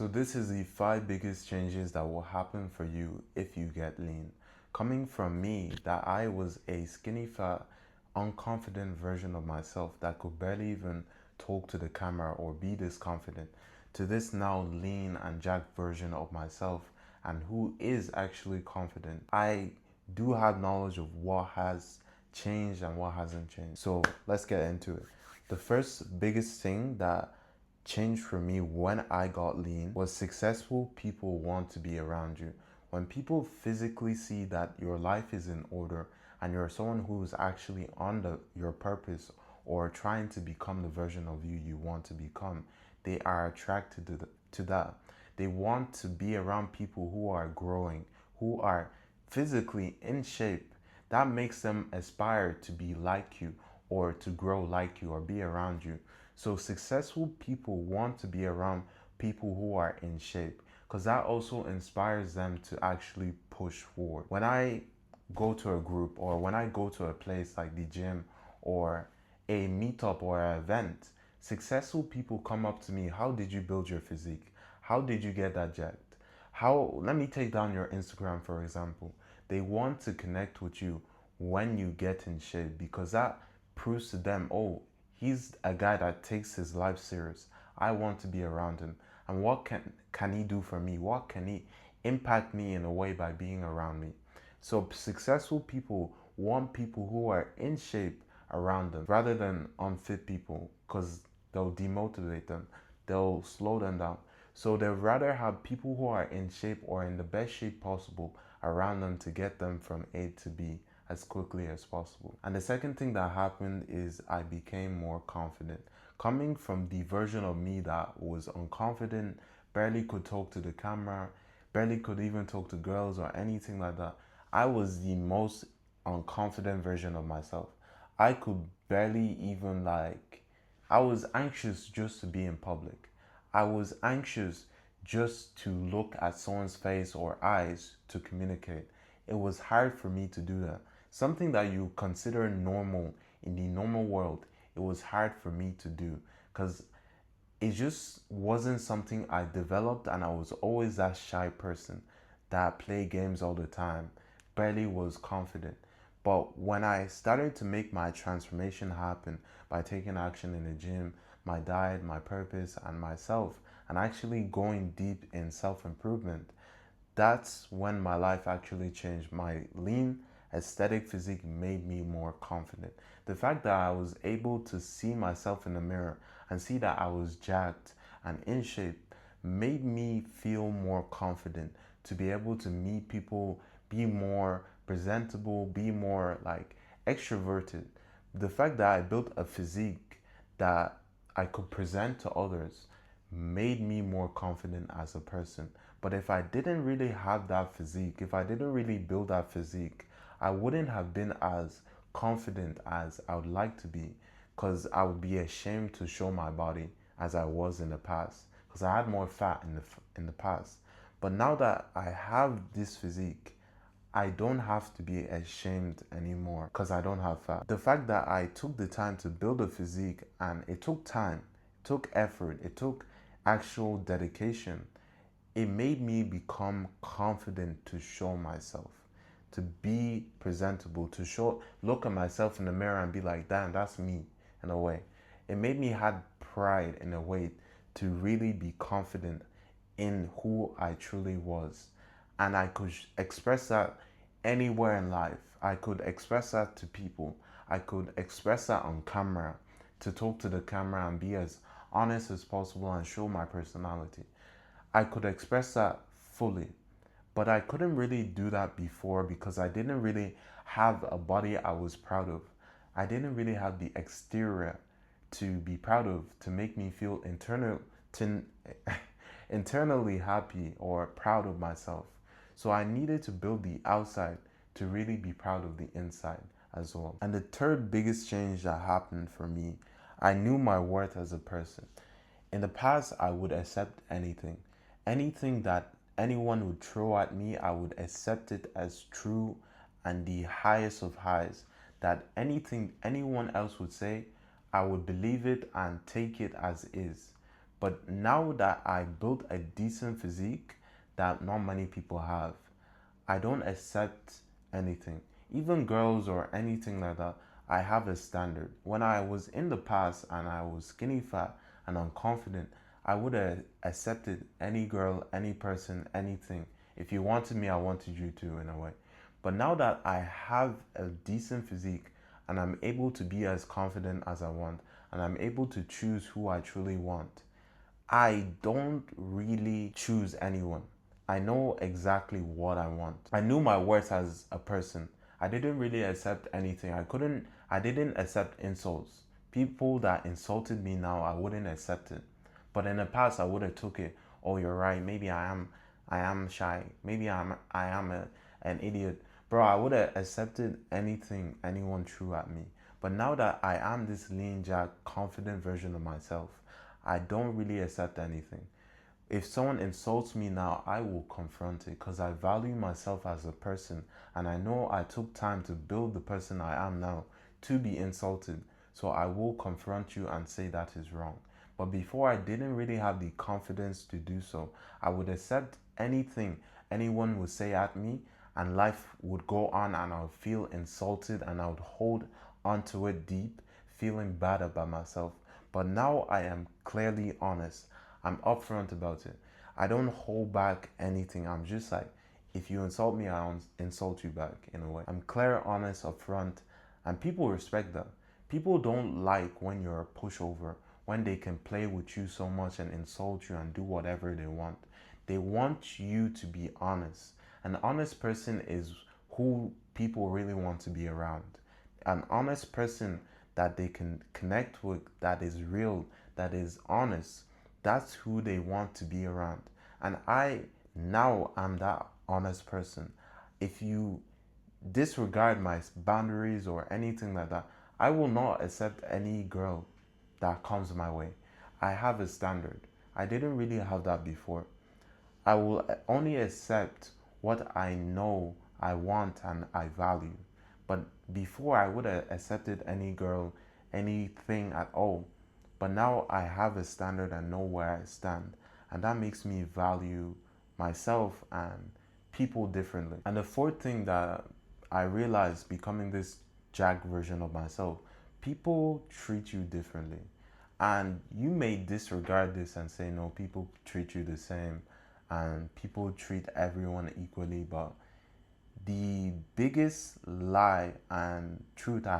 So this is the 5 biggest changes that will happen for you if you get lean. Coming from me, that I was a skinny fat, unconfident version of myself that could barely even talk to the camera or be this confident, to this now lean and jacked version of myself and who is actually confident. I do have knowledge of what has changed and what hasn't changed. So let's get into it. The first biggest thing that changed for me when I got lean was successful people want to be around you. When people physically see that your life is in order and you're someone who's actually on your purpose or trying to become the version of you you want to become, they are attracted to that. They want to be around people who are growing, who are physically in shape. That makes them aspire to be like you or to grow like you or be around you. So successful people want to be around people who are in shape because that also inspires them to actually push forward. When I go to a group or when I go to a place like the gym or a meetup or an event, successful people come up to me. How did you build your physique? How did you get that jacked? How, let me take down your Instagram, for example. They want to connect with you when you get in shape because that proves to them, oh, he's a guy that takes his life serious. I want to be around him. And what can he do for me? What can he impact me in a way by being around me? So successful people want people who are in shape around them rather than unfit people because they'll demotivate them. They'll slow them down. So they'd rather have people who are in shape or in the best shape possible around them to get them from A to B as quickly as possible. And the second thing that happened is I became more confident. Coming from the version of me that was unconfident, barely could talk to the camera, barely could even talk to girls or anything like that, I was the most unconfident version of myself. I could barely even I was anxious just to be in public. I was anxious just to look at someone's face or eyes to communicate. It was hard for me to do that. Something that you consider normal in the normal world, it was hard for me to do because it just wasn't something I developed, and I was always that shy person that played games all the time, barely was confident. But when I started to make my transformation happen by taking action in the gym, my diet, my purpose, and myself, and actually going deep in self improvement, that's when my life actually changed. My lean aesthetic physique made me more confident. The fact that I was able to see myself in the mirror and see that I was jacked and in shape made me feel more confident to be able to meet people, be more presentable, be more extroverted. The fact that I built a physique that I could present to others made me more confident as a person. But if I didn't really have that physique, if I didn't really build that physique, I wouldn't have been as confident as I would like to be because I would be ashamed to show my body as I was in the past because I had more fat in the past. But now that I have this physique, I don't have to be ashamed anymore because I don't have fat. The fact that I took the time to build a physique, and it took time, it took effort, it took actual dedication, it made me become confident to show myself, to be presentable, to look at myself in the mirror and be like, damn, that's me in a way. It made me have pride in a way to really be confident in who I truly was. And I could express that anywhere in life. I could express that to people. I could express that on camera, to talk to the camera and be as honest as possible and show my personality. I could express that fully, but I couldn't really do that before because I didn't really have a body I was proud of. I didn't really have the exterior to be proud of to make me feel to, internally happy or proud of myself. So I needed to build the outside to really be proud of the inside as well. And the third biggest change that happened for me, I knew my worth as a person. In the past, I would accept anything. Anything that anyone would throw at me, I would accept it as true and the highest of highs. That anything anyone else would say, I would believe it and take it as is. But now that I built a decent physique that not many people have, I don't accept anything. Even girls or anything like that, I have a standard. When I was in the past and I was skinny fat and unconfident, I would have accepted any girl, any person, anything. If you wanted me, I wanted you to, in a way. But now that I have a decent physique and I'm able to be as confident as I want and I'm able to choose who I truly want, I don't really choose anyone. I know exactly what I want. I knew my worth as a person. I didn't really accept anything. I didn't accept insults. People that insulted me now, I wouldn't accept it. But in the past, I would have took it. Oh, you're right. Maybe I am shy. Maybe I am an idiot. Bro, I would have accepted anything anyone threw at me. But now that I am this lean jack, confident version of myself, I don't really accept anything. If someone insults me now, I will confront it because I value myself as a person and I know I took time to build the person I am now to be insulted. So I will confront you and say that is wrong. But before, I didn't really have the confidence to do so. I would accept anything anyone would say at me, and life would go on, and I would feel insulted and I would hold onto it deep, feeling bad about myself. But now I am clearly honest. I'm upfront about it. I don't hold back anything. I'm just like, if you insult me, I'll insult you back in a way. I'm clear, honest, upfront, and people respect that. People don't like when you're a pushover, when they can play with you so much and insult you and do whatever they want. They want you to be honest. An honest person is who people really want to be around. An honest person that they can connect with, that is real, that is honest, that's who they want to be around. And I now am that honest person. If you disregard my boundaries or anything like that, I will not accept any girl that comes my way. I have a standard. I didn't really have that before. I will only accept what I know I want and I value. But before, I would have accepted any girl, anything at all. But now I have a standard and know where I stand. And that makes me value myself and people differently. And the fourth thing that I realized becoming this Jack version of myself, people treat you differently. And you may disregard this and say, no, people treat you the same and people treat everyone equally. But the biggest lie and truth I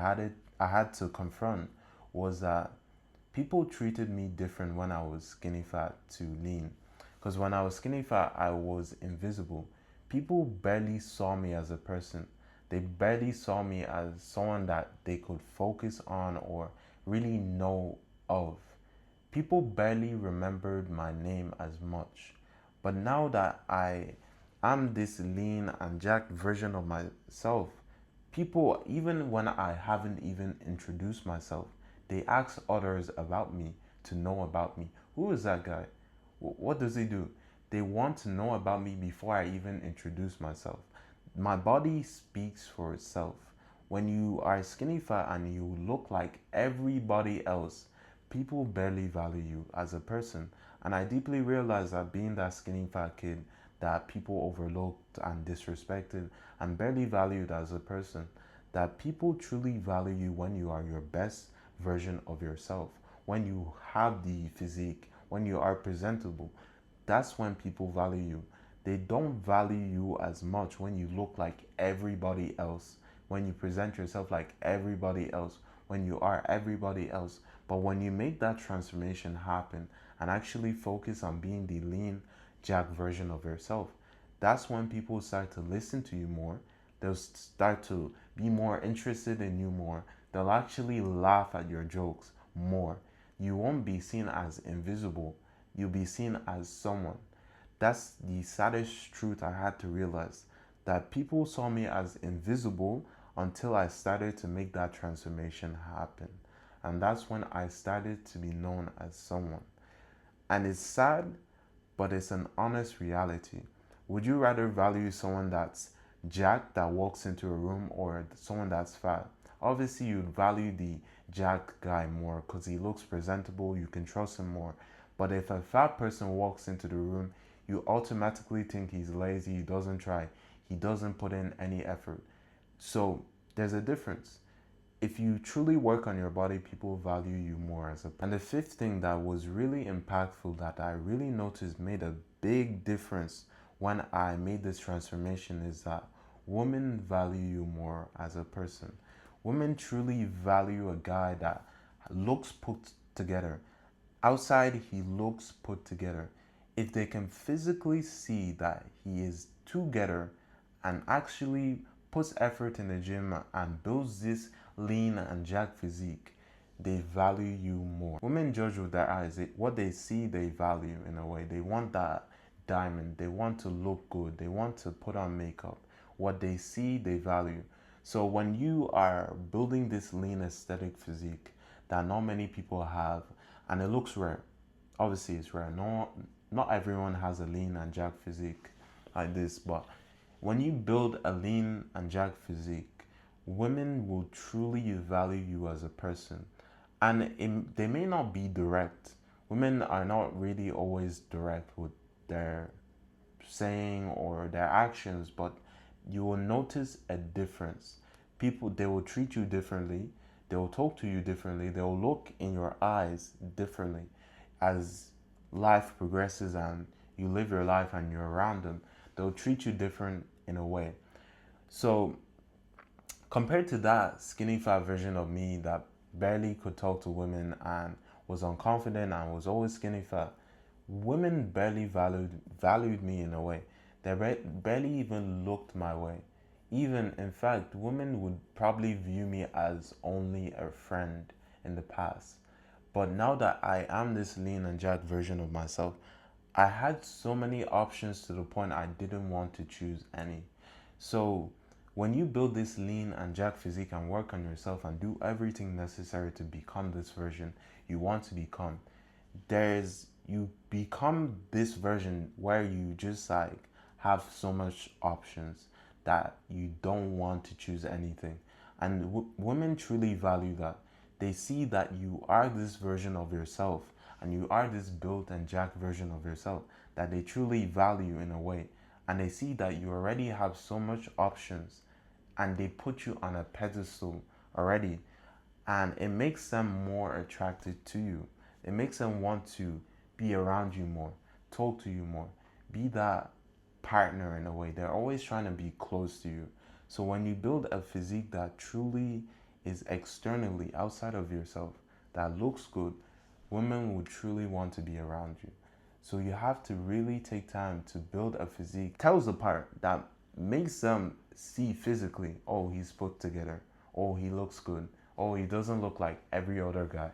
had to confront was that people treated me different when I was skinny fat to lean. Because when I was skinny fat, I was invisible. People barely saw me as a person. They barely saw me as someone that they could focus on or really know of. People barely remembered my name as much. But now that I am this lean and jacked version of myself, people, even when I haven't even introduced myself, they ask others about me to know about me. Who is that guy? What does he do? They want to know about me before I even introduce myself. My body speaks for itself. When you are skinny fat and you look like everybody else, people barely value you as a person. And I deeply realized that being that skinny fat kid that people overlooked and disrespected and barely valued as a person, that people truly value you when you are your best version of yourself, when you have the physique, when you are presentable. That's when people value you. They don't value you as much when you look like everybody else, when you present yourself like everybody else, when you are everybody else. But when you make that transformation happen and actually focus on being the lean jack version of yourself, that's when people start to listen to you more. They'll start to be more interested in you more. They'll actually laugh at your jokes more. You won't be seen as invisible. You'll be seen as someone. That's the saddest truth I had to realize, that people saw me as invisible until I started to make that transformation happen. And that's when I started to be known as someone. And it's sad, but it's an honest reality. Would you rather value someone that's jacked that walks into a room or someone that's fat? Obviously, you'd value the jacked guy more because he looks presentable, you can trust him more. But if a fat person walks into the room, you automatically think he's lazy, he doesn't try, he doesn't put in any effort. So there's a difference. If you truly work on your body, people value you more as a. And the fifth thing that was really impactful that I really noticed made a big difference when I made this transformation is that women value you more as a person. Women truly value a guy that looks put together. Outside, he looks put together. If they can physically see that he is together and actually puts effort in the gym and builds this lean and jack physique, they value you more. Women judge with their eyes. What they see, they value in a way. They want that diamond. They want to look good. They want to put on makeup. What they see, they value. So when you are building this lean aesthetic physique that not many people have, and it looks rare, obviously it's rare. Not everyone has a lean and jack physique like this, but when you build a lean and jack physique, women will truly value you as a person. And they may not be direct. Women are not really always direct with their saying or their actions, but you will notice a difference. People, they will treat you differently, they will talk to you differently, they will look in your eyes differently as life progresses and you live your life and you're around them. They'll treat you different in a way. So compared to that skinny fat version of me that barely could talk to women and was unconfident and was always skinny fat, women barely valued me in a way. They barely even looked my way. Even in fact, women would probably view me as only a friend in the past. But now that I am this lean and jacked version of myself, I had so many options to the point I didn't want to choose any. So when you build this lean and jack physique and work on yourself and do everything necessary to become this version you want to become, you become this version where you just like have so much options that you don't want to choose anything. And women truly value that. They see that you are this version of yourself and you are this built and jacked version of yourself that they truly value in a way. And they see that you already have so much options and they put you on a pedestal already, and it makes them more attracted to you. It makes them want to be around you more, talk to you more, be that partner in a way. They're always trying to be close to you. So when you build a physique that truly is externally outside of yourself, that looks good, women will truly want to be around you. So you have to really take time to build a physique tells the part that makes them see physically, oh, he's put together, oh, he looks good, oh, he doesn't look like every other guy.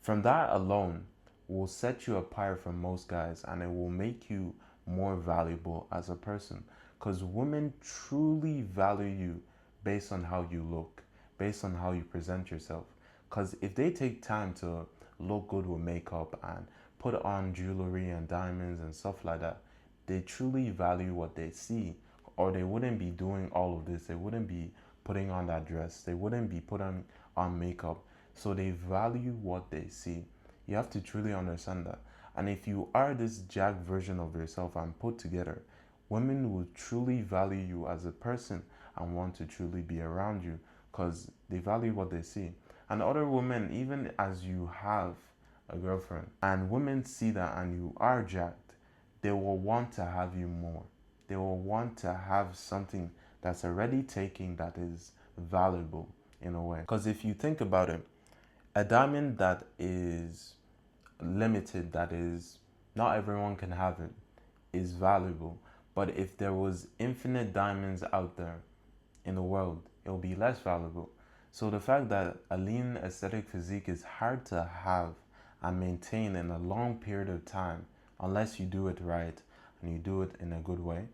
From that alone will set you apart from most guys, and it will make you more valuable as a person, because women truly value you based on how you look, based on how you present yourself. Because if they take time to look good with makeup and put on jewelry and diamonds and stuff like that, they truly value what they see, or they wouldn't be doing all of this. They wouldn't be putting on that dress. They wouldn't be putting on makeup. So they value what they see. You have to truly understand that. And if you are this jacked version of yourself and put together, women will truly value you as a person and want to truly be around you because they value what they see. And other women, even as you have a girlfriend and women see that and you are jacked, they will want to have you more. They will want to have something that's already taken that is valuable in a way. Because if you think about it, a diamond that is limited, that is not everyone can have it, is valuable. But if there was infinite diamonds out there in the world, it will be less valuable. So the fact that a lean aesthetic physique is hard to have and maintain in a long period of time, unless you do it right and you do it in a good way,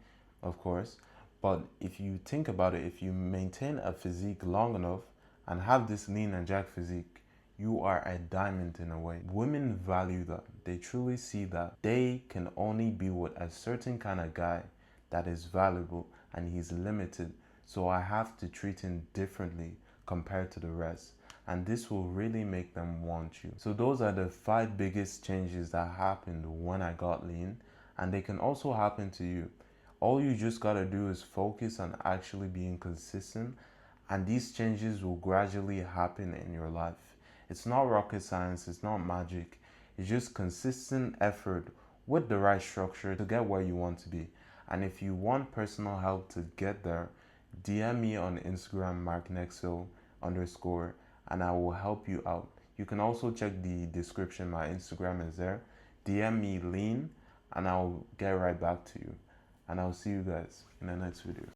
of course. But if you think about it, if you maintain a physique long enough and have this lean and jack physique, you are a diamond in a way. Women value that. They truly see that they can only be with a certain kind of guy that is valuable and he's limited. So I have to treat him differently compared to the rest. and this will really make them want you. So those are the 5 biggest changes that happened when I got lean, and they can also happen to you. All you just gotta do is focus on actually being consistent, and these changes will gradually happen in your life. It's not rocket science, it's not magic. It's just consistent effort with the right structure to get where you want to be. And if you want personal help to get there, DM me on Instagram, marknexo underscore, and I will help you out. You can also check the description. My Instagram is there. DM me lean, and I'll get right back to you. And I'll see you guys in the next video.